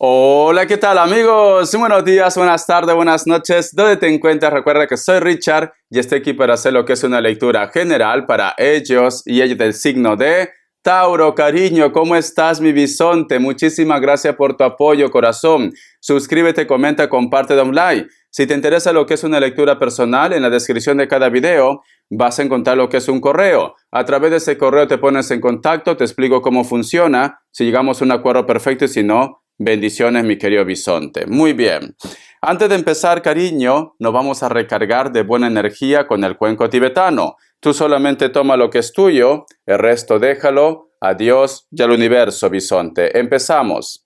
Hola, ¿qué tal amigos? Buenos días, buenas tardes, buenas noches. ¿Dónde te encuentras? Recuerda que soy Richard y estoy aquí para hacer lo que es una lectura general para ellos y ellos del signo de Tauro. Cariño, ¿cómo estás, mi bisonte? Muchísimas gracias por tu apoyo, corazón. Suscríbete, comenta, comparte, da un like. Si te interesa lo que es una lectura personal, en la descripción de cada video vas a encontrar lo que es un correo. A través de ese correo te pones en contacto, te explico cómo funciona, si llegamos a un acuerdo perfecto y si no, bendiciones, mi querido bisonte. Muy bien. Antes de empezar, cariño, nos vamos a recargar de buena energía con el cuenco tibetano. Tú solamente toma lo que es tuyo, el resto déjalo a Dios y al universo, bisonte. Empezamos.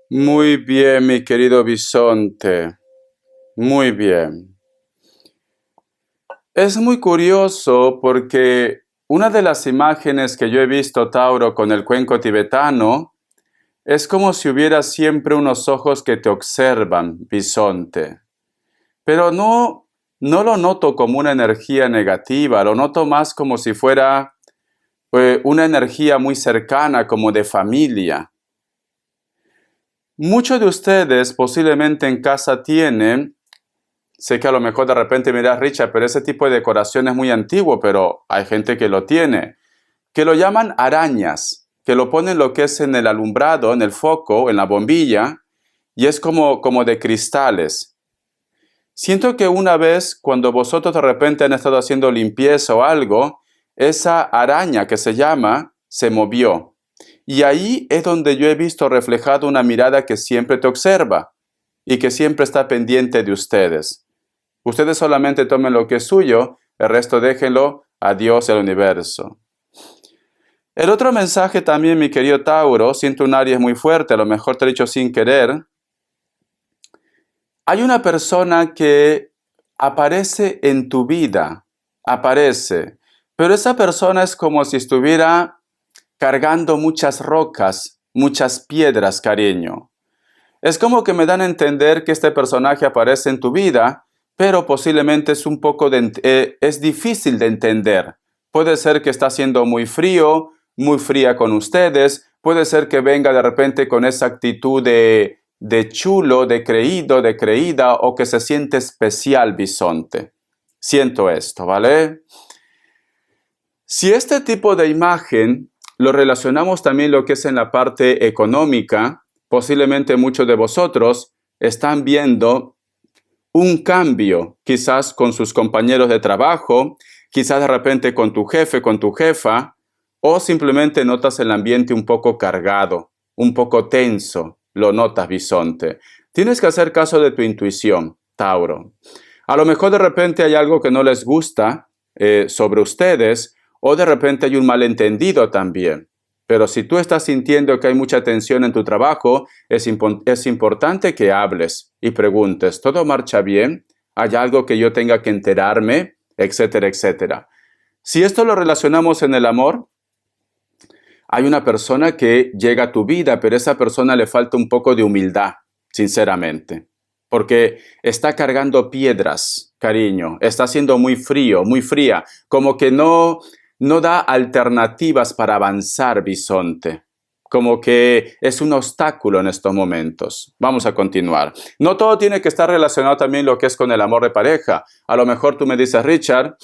Muy bien, mi querido bisonte. Muy bien. Es muy curioso porque una de las imágenes que yo he visto, Tauro, con el cuenco tibetano, es como si hubiera siempre unos ojos que te observan, bisonte. Pero no lo noto como una energía negativa, lo noto más como si fuera una energía muy cercana, como de familia. Muchos de ustedes posiblemente en casa tienen, sé que a lo mejor de repente miras, Richard, pero ese tipo de decoración es muy antiguo, pero hay gente que lo tiene, que lo llaman arañas, que lo ponen lo que es en el alumbrado, en el foco, en la bombilla, y es como de cristales. Siento que una vez, cuando vosotros de repente han estado haciendo limpieza o algo, esa araña que se llama, se movió. Y ahí es donde yo he visto reflejado una mirada que siempre te observa y que siempre está pendiente de ustedes. Ustedes solamente tomen lo que es suyo, el resto déjenlo a Dios y al universo. El otro mensaje también, mi querido Tauro, siento un Aries muy fuerte, a lo mejor te lo he dicho sin querer. Hay una persona que aparece en tu vida, aparece, pero esa persona es como si estuviera cargando muchas rocas, muchas piedras, cariño. Es como que me dan a entender que este personaje aparece en tu vida, pero posiblemente es un poco es difícil de entender. Puede ser que está siendo muy frío, muy fría con ustedes, puede ser que venga de repente con esa actitud de chulo, de creído, de creída, o que se siente especial, bisonte. Siento esto, ¿vale? Si este tipo de imagen lo relacionamos también lo que es en la parte económica, posiblemente muchos de vosotros están viendo un cambio, quizás con sus compañeros de trabajo, quizás de repente con tu jefe, con tu jefa, o simplemente notas el ambiente un poco cargado, un poco tenso, lo notas, bisonte. Tienes que hacer caso de tu intuición, Tauro. A lo mejor de repente hay algo que no les gusta sobre ustedes, o de repente hay un malentendido también. Pero si tú estás sintiendo que hay mucha tensión en tu trabajo, es importante que hables y preguntes, ¿todo marcha bien? ¿Hay algo que yo tenga que enterarme? Etcétera, etcétera. Si esto lo relacionamos en el amor, hay una persona que llega a tu vida, pero a esa persona le falta un poco de humildad, sinceramente. Porque está cargando piedras, cariño. Está siendo muy frío, muy fría. Como que no da alternativas para avanzar, bisonte. Como que es un obstáculo en estos momentos. Vamos a continuar. No todo tiene que estar relacionado también lo que es con el amor de pareja. A lo mejor tú me dices, Richard,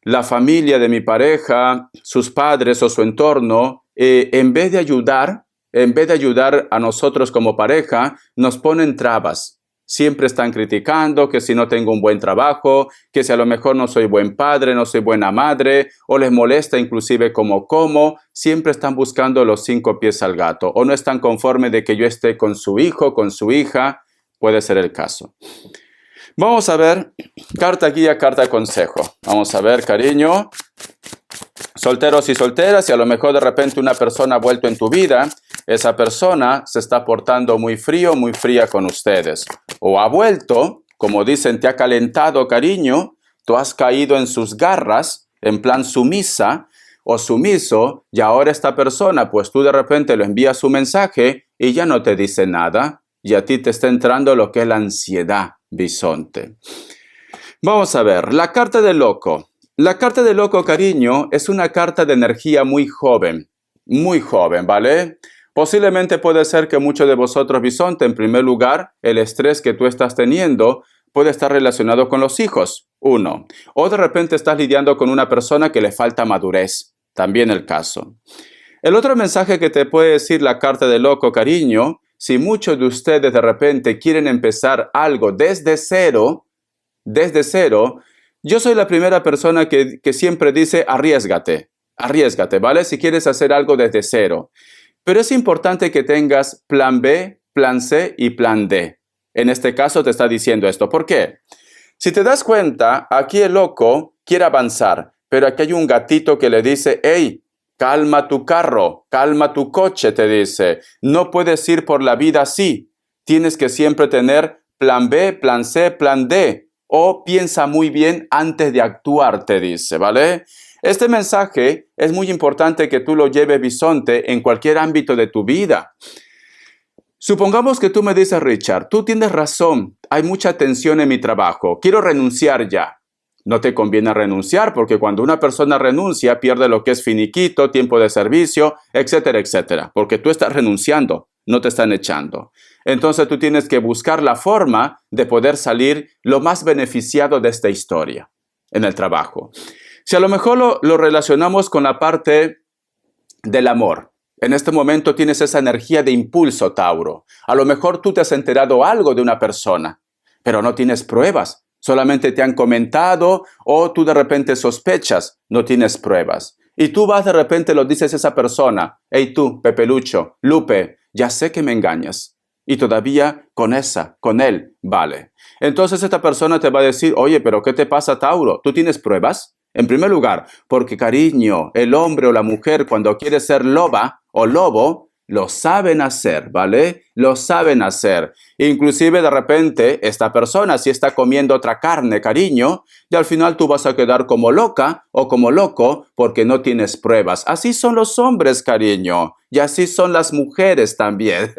la familia de mi pareja, sus padres o su entorno, en vez de ayudar a nosotros como pareja, nos ponen trabas. Siempre están criticando que si no tengo un buen trabajo, que si a lo mejor no soy buen padre, no soy buena madre, o les molesta inclusive como como, siempre están buscando los 5 pies al gato, o no están conformes de que yo esté con su hijo, con su hija, puede ser el caso. Vamos a ver carta guía, carta consejo. Vamos a ver, cariño, solteros y solteras, y a lo mejor de repente una persona ha vuelto en tu vida, esa persona se está portando muy frío, muy fría con ustedes. O ha vuelto, como dicen, te ha calentado, cariño, tú has caído en sus garras, en plan sumisa o sumiso, y ahora esta persona, pues tú de repente le envías su mensaje y ya no te dice nada, y a ti te está entrando lo que es la ansiedad, bisonte. Vamos a ver, la carta del loco. La carta del loco, cariño, es una carta de energía muy joven, ¿vale? Posiblemente puede ser que muchos de vosotros, bisonte, en primer lugar, el estrés que tú estás teniendo puede estar relacionado con los hijos, uno. O de repente estás lidiando con una persona que le falta madurez, también el caso. El otro mensaje que te puede decir la carta del loco, cariño, si muchos de ustedes de repente quieren empezar algo desde cero, yo soy la primera persona que siempre dice arriésgate, ¿vale? Si quieres hacer algo desde cero. Pero es importante que tengas plan B, plan C y plan D. En este caso te está diciendo esto. ¿Por qué? Si te das cuenta, aquí el loco quiere avanzar, pero aquí hay un gatito que le dice, hey, calma tu carro, calma tu coche, te dice. No puedes ir por la vida así. Tienes que siempre tener plan B, plan C, plan D. O piensa muy bien antes de actuar, te dice, ¿vale? Este mensaje es muy importante que tú lo lleves, bisonte, en cualquier ámbito de tu vida. Supongamos que tú me dices, Richard, tú tienes razón, hay mucha tensión en mi trabajo, quiero renunciar ya. No te conviene renunciar porque cuando una persona renuncia pierde lo que es finiquito, tiempo de servicio, etcétera, etcétera, porque tú estás renunciando, no te están echando. Entonces tú tienes que buscar la forma de poder salir lo más beneficiado de esta historia en el trabajo. Si a lo mejor lo relacionamos con la parte del amor, en este momento tienes esa energía de impulso, Tauro. A lo mejor tú te has enterado algo de una persona, pero no tienes pruebas. Solamente te han comentado o tú de repente sospechas, no tienes pruebas. Y tú vas de repente, lo dices a esa persona, hey tú, Pepelucho, Lupe, ya sé que me engañas. Y todavía con él, vale. Entonces esta persona te va a decir, oye, pero ¿qué te pasa, Tauro? ¿Tú tienes pruebas? En primer lugar, porque cariño, el hombre o la mujer cuando quiere ser loba o lobo, lo saben hacer, ¿vale? Lo saben hacer. Inclusive de repente esta persona si está comiendo otra carne, cariño, y al final tú vas a quedar como loca o como loco porque no tienes pruebas. Así son los hombres, cariño, y así son las mujeres también.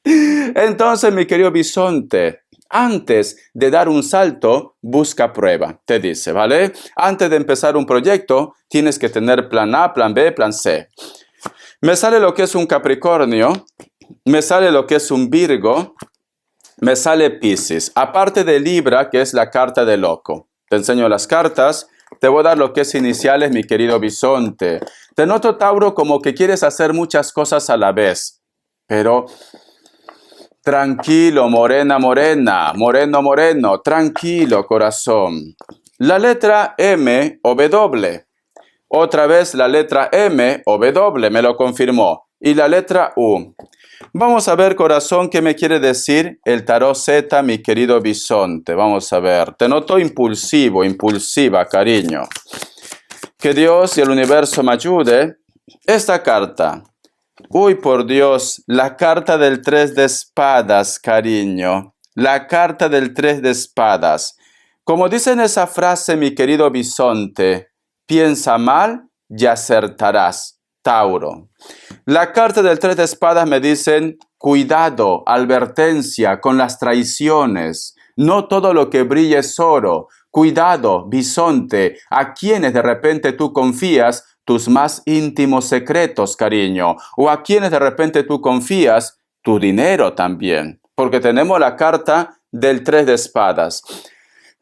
Entonces, mi querido bisonte, antes de dar un salto, busca prueba, te dice, ¿vale? Antes de empezar un proyecto, tienes que tener plan A, plan B, plan C. Me sale lo que es un Capricornio, me sale lo que es un Virgo, me sale Piscis. Aparte de Libra, que es la carta del loco. Te enseño las cartas, te voy a dar lo que es iniciales, mi querido bisonte. Te noto, Tauro, como que quieres hacer muchas cosas a la vez, pero tranquilo, morena, moreno, tranquilo, corazón. La letra M o W. Otra vez la letra M o W, me lo confirmó. Y la letra U. Vamos a ver, corazón, qué me quiere decir el tarot Z, mi querido bisonte. Vamos a ver. Te noto impulsivo, impulsiva, cariño. Que Dios y el universo me ayude. Esta carta. Uy, por Dios, la carta del 3 de espadas, cariño. La carta del 3 de espadas. Como dice en esa frase, mi querido bisonte, piensa mal y acertarás, Tauro. La carta del 3 de espadas me dicen, cuidado, advertencia con las traiciones. No todo lo que brilla es oro. Cuidado, bisonte, a quienes de repente tú confías tus más íntimos secretos, cariño. O a quienes de repente tú confías tu dinero también. Porque tenemos la carta del 3 de espadas.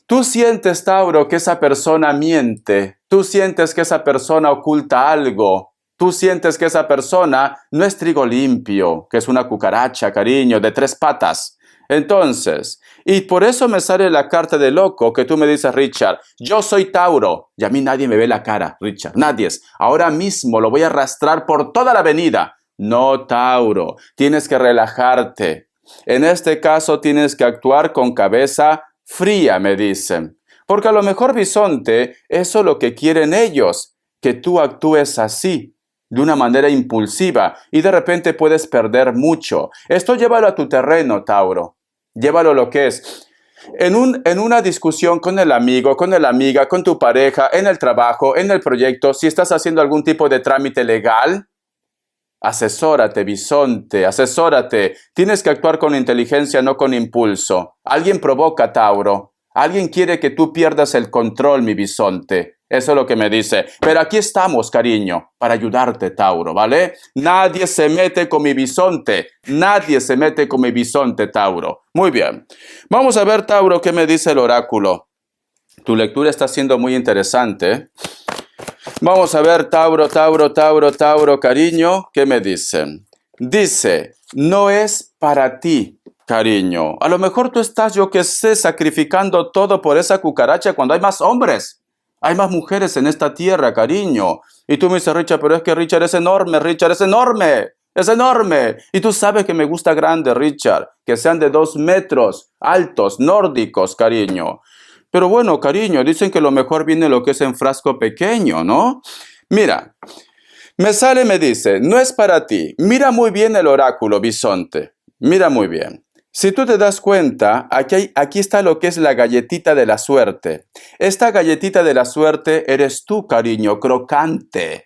Tú sientes, Tauro, que esa persona miente. Tú sientes que esa persona oculta algo. Tú sientes que esa persona no es trigo limpio, que es una cucaracha, cariño, de 3 patas. Entonces, y por eso me sale la carta de loco que tú me dices, Richard, yo soy Tauro. Y a mí nadie me ve la cara, Richard, nadie. Ahora mismo lo voy a arrastrar por toda la avenida. No, Tauro, tienes que relajarte. En este caso tienes que actuar con cabeza fría, me dicen. Porque a lo mejor, bisonte, eso es lo que quieren ellos, que tú actúes así, de una manera impulsiva, y de repente puedes perder mucho. Esto llévalo a tu terreno, Tauro. Llévalo lo que es. En una discusión con el amigo, con la amiga, con tu pareja, en el trabajo, en el proyecto, si estás haciendo algún tipo de trámite legal, asesórate, bisonte, asesórate. Tienes que actuar con inteligencia, no con impulso. Alguien provoca, Tauro. Alguien quiere que tú pierdas el control, mi bisonte. Eso es lo que me dice. Pero aquí estamos, cariño, para ayudarte, Tauro, ¿vale? Nadie se mete con mi bisonte. Nadie se mete con mi bisonte, Tauro. Muy bien. Vamos a ver, Tauro, qué me dice el oráculo. Tu lectura está siendo muy interesante. Vamos a ver, Tauro, cariño, ¿qué me dicen? Dice, no es para ti, cariño. A lo mejor tú estás, yo que sé, sacrificando todo por esa cucaracha cuando hay más hombres. Hay más mujeres en esta tierra, cariño. Y tú me dices, Richard, pero es que Richard es enorme, Richard es enorme. Es enorme. Y tú sabes que me gusta grande, Richard. Que sean de 2 metros, altos, nórdicos, cariño. Pero bueno, cariño, dicen que lo mejor viene lo que es en frasco pequeño, ¿no? Mira, me dice, no es para ti. Mira muy bien el oráculo, bisonte. Mira muy bien. Si tú te das cuenta, aquí está lo que es la galletita de la suerte. Esta galletita de la suerte eres tú, cariño, crocante.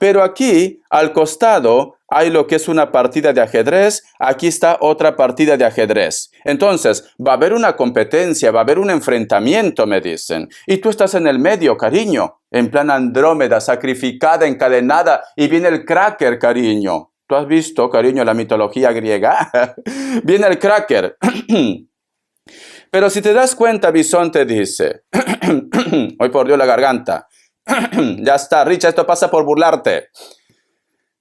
Pero aquí, al costado, hay lo que es una partida de ajedrez. Aquí está otra partida de ajedrez. Entonces, va a haber una competencia, va a haber un enfrentamiento, me dicen. Y tú estás en el medio, cariño. En plan Andrómeda, sacrificada, encadenada. Y viene el cracker, cariño. ¿Tú has visto, cariño, la mitología griega? Viene el cracker. Pero si te das cuenta, bisonte dice, hoy por Dios la garganta. Ya está, Richard, esto pasa por burlarte.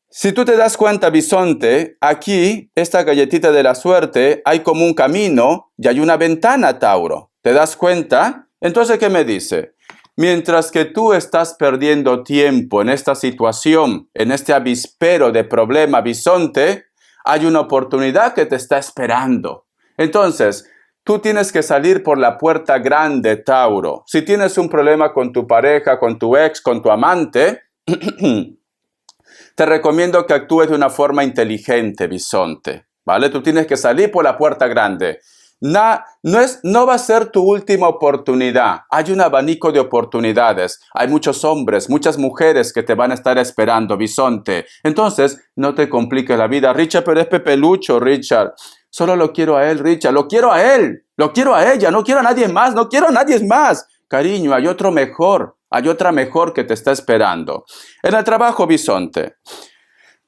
Si tú te das cuenta, bisonte, aquí, esta galletita de la suerte, hay como un camino y hay una ventana, Tauro. ¿Te das cuenta? Entonces, ¿qué me dice? Mientras que tú estás perdiendo tiempo en esta situación, en este avispero de problema, bisonte, hay una oportunidad que te está esperando. Entonces, tú tienes que salir por la puerta grande, Tauro. Si tienes un problema con tu pareja, con tu ex, con tu amante, te recomiendo que actúes de una forma inteligente, bisonte, ¿vale? Tú tienes que salir por la puerta grande. No va a ser tu última oportunidad. Hay un abanico de oportunidades. Hay muchos hombres, muchas mujeres que te van a estar esperando, bisonte. Entonces, no te compliques la vida. Richard, pero es Pepe Lucho, Richard. Solo lo quiero a él, Richard. Lo quiero a él. Lo quiero a ella. No quiero a nadie más. No quiero a nadie más. Cariño, hay otro mejor. Hay otra mejor que te está esperando. En el trabajo, bisonte.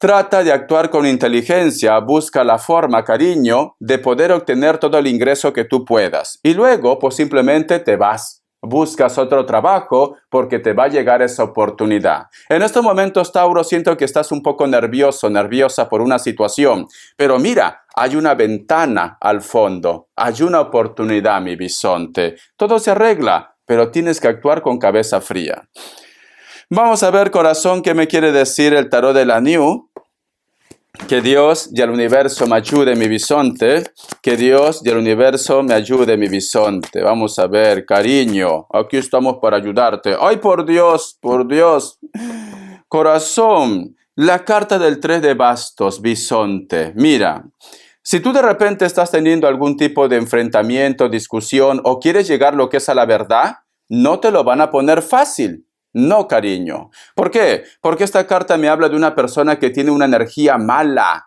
Trata de actuar con inteligencia, busca la forma, cariño, de poder obtener todo el ingreso que tú puedas. Y luego, pues simplemente te vas. Buscas otro trabajo porque te va a llegar esa oportunidad. En estos momentos, Tauro, siento que estás un poco nervioso, nerviosa por una situación. Pero mira, hay una ventana al fondo. Hay una oportunidad, mi bisonte. Todo se arregla, pero tienes que actuar con cabeza fría. Vamos a ver, corazón, qué me quiere decir el tarot de la New. Que Dios y el universo me ayude, mi bisonte. Que Dios y el universo me ayude, mi bisonte. Vamos a ver, cariño. Aquí estamos para ayudarte. ¡Ay, por Dios! ¡Por Dios! Corazón, la carta del 3 de bastos, bisonte. Mira, si tú de repente estás teniendo algún tipo de enfrentamiento, discusión o quieres llegar lo que es a la verdad, no te lo van a poner fácil. No, cariño. ¿Por qué? Porque esta carta me habla de una persona que tiene una energía mala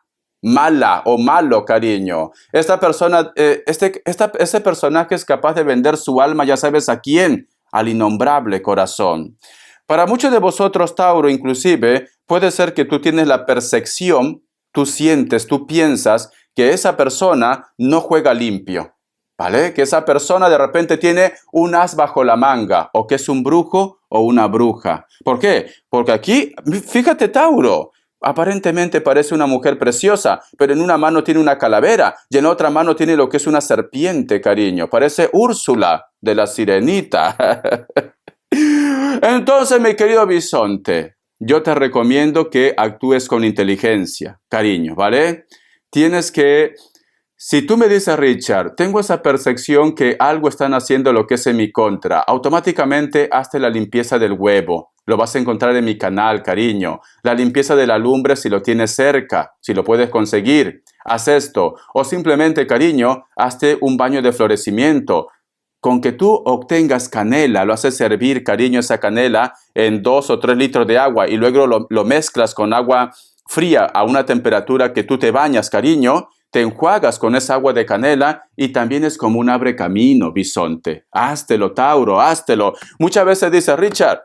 o malo, cariño. Esta persona, ese personaje es capaz de vender su alma, ya sabes a quién, al innombrable, corazón. Para muchos de vosotros, Tauro, inclusive, puede ser que tú tienes la percepción, tú sientes, tú piensas que esa persona no juega limpio. ¿Vale? Que esa persona de repente tiene un as bajo la manga, o que es un brujo o una bruja. ¿Por qué? Porque aquí, fíjate, Tauro, Aparentemente parece una mujer preciosa, pero en una mano tiene una calavera y en otra mano tiene lo que es una serpiente, cariño. Parece Úrsula de la Sirenita. Entonces, mi querido bisonte, yo te recomiendo que actúes con inteligencia, cariño, ¿vale? Tienes que... Si tú me dices, Richard, tengo esa percepción que algo están haciendo lo que es en mi contra, automáticamente hazte la limpieza del huevo. Lo vas a encontrar en mi canal, cariño. La limpieza de la lumbre si lo tienes cerca, si lo puedes conseguir. Haz esto. O simplemente, cariño, hazte un baño de florecimiento. Con que tú obtengas canela, lo haces hervir, cariño, esa canela en 2 o 3 litros de agua y luego lo mezclas con agua fría a una temperatura que tú te bañas, cariño. Te enjuagas con esa agua de canela y también es como un abre camino, bisonte. Háztelo, Tauro, háztelo. Muchas veces dice, Richard,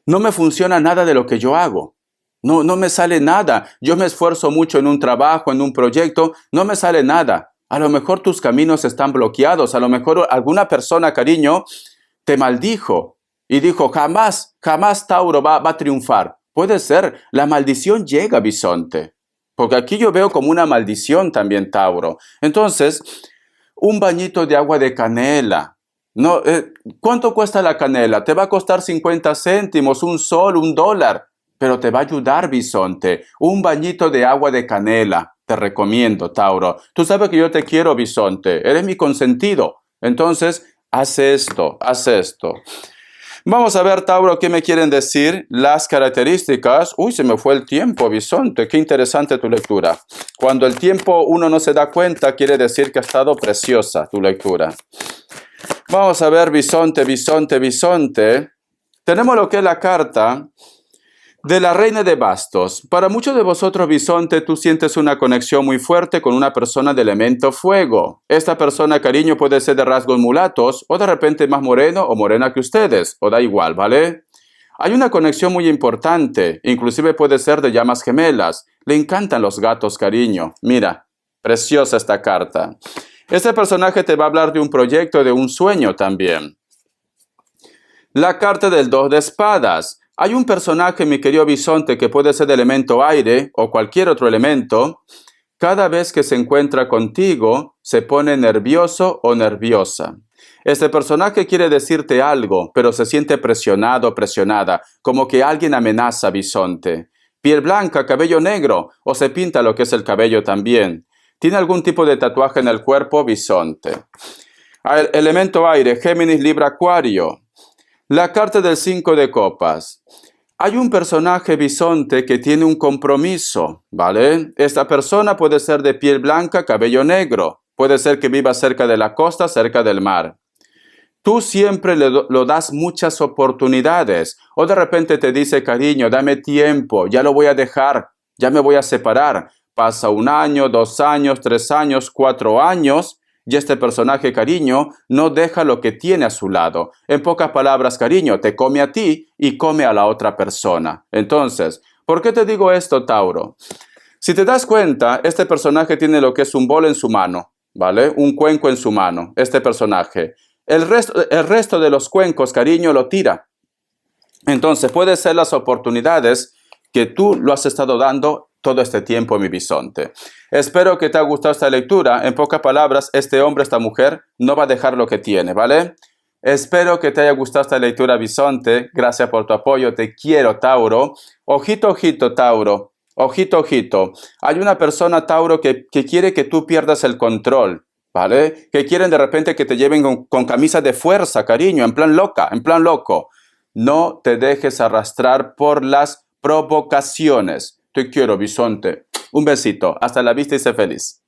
no me funciona nada de lo que yo hago. No me sale nada. Yo me esfuerzo mucho en un trabajo, en un proyecto, no me sale nada. A lo mejor tus caminos están bloqueados. A lo mejor alguna persona, cariño, te maldijo y dijo, jamás Tauro va a triunfar. Puede ser, la maldición llega, bisonte. Porque aquí yo veo como una maldición también, Tauro. Entonces, un bañito de agua de canela. No, ¿cuánto cuesta la canela? Te va a costar 50 céntimos, un sol, $1. Pero te va a ayudar, bisonte. Un bañito de agua de canela. Te recomiendo, Tauro. Tú sabes que yo te quiero, bisonte. Eres mi consentido. Entonces, haz esto, haz esto. Vamos a ver, Tauro, ¿qué me quieren decir? Las características. Uy, se me fue el tiempo, bisonte. Qué interesante tu lectura. Cuando el tiempo uno no se da cuenta, quiere decir que ha estado preciosa tu lectura. Vamos a ver, bisonte. Tenemos lo que es la carta de la Reina de Bastos. Para muchos de vosotros, bisonte, tú sientes una conexión muy fuerte con una persona de elemento fuego. Esta persona, cariño, puede ser de rasgos mulatos o de repente más moreno o morena que ustedes, o da igual, ¿vale? Hay una conexión muy importante, inclusive puede ser de llamas gemelas. Le encantan los gatos, cariño. Mira, preciosa esta carta. Este personaje te va a hablar de un proyecto, de un sueño también. La carta del 2 de espadas. Hay un personaje, mi querido bisonte, que puede ser de elemento aire o cualquier otro elemento. Cada vez que se encuentra contigo, se pone nervioso o nerviosa. Este personaje quiere decirte algo, pero se siente presionado o presionada, como que alguien amenaza, bisonte. Piel blanca, cabello negro, o se pinta lo que es el cabello también. ¿Tiene algún tipo de tatuaje en el cuerpo, bisonte? El elemento aire, Géminis, Libra, Acuario. La carta del 5 de copas. Hay un personaje, bisonte, que tiene un compromiso, ¿vale? Esta persona puede ser de piel blanca, cabello negro. Puede ser que viva cerca de la costa, cerca del mar. Tú siempre lo das muchas oportunidades. O de repente te dice, cariño, dame tiempo, ya lo voy a dejar, ya me voy a separar. Pasa 1 año, 2 años, 3 años, 4 años... Y este personaje, cariño, no deja lo que tiene a su lado. En pocas palabras, cariño, te come a ti y come a la otra persona. Entonces, ¿por qué te digo esto, Tauro? Si te das cuenta, este personaje tiene lo que es un bol en su mano, ¿vale? Un cuenco en su mano, este personaje. El resto de los cuencos, cariño, lo tira. Entonces, pueden ser las oportunidades que tú lo has estado dando todo este tiempo, mi bisonte. Espero que te haya gustado esta lectura. En pocas palabras, este hombre, esta mujer, no va a dejar lo que tiene, ¿vale? Espero que te haya gustado esta lectura, bisonte. Gracias por tu apoyo. Te quiero, Tauro. Ojito, ojito, Tauro. Ojito, ojito. Hay una persona, Tauro, que quiere que tú pierdas el control, ¿vale? Que quieren de repente que te lleven con camisa de fuerza, cariño, en plan loca, en plan loco. No te dejes arrastrar por las provocaciones. Te quiero, bisonte. Un besito. Hasta la vista y sé feliz.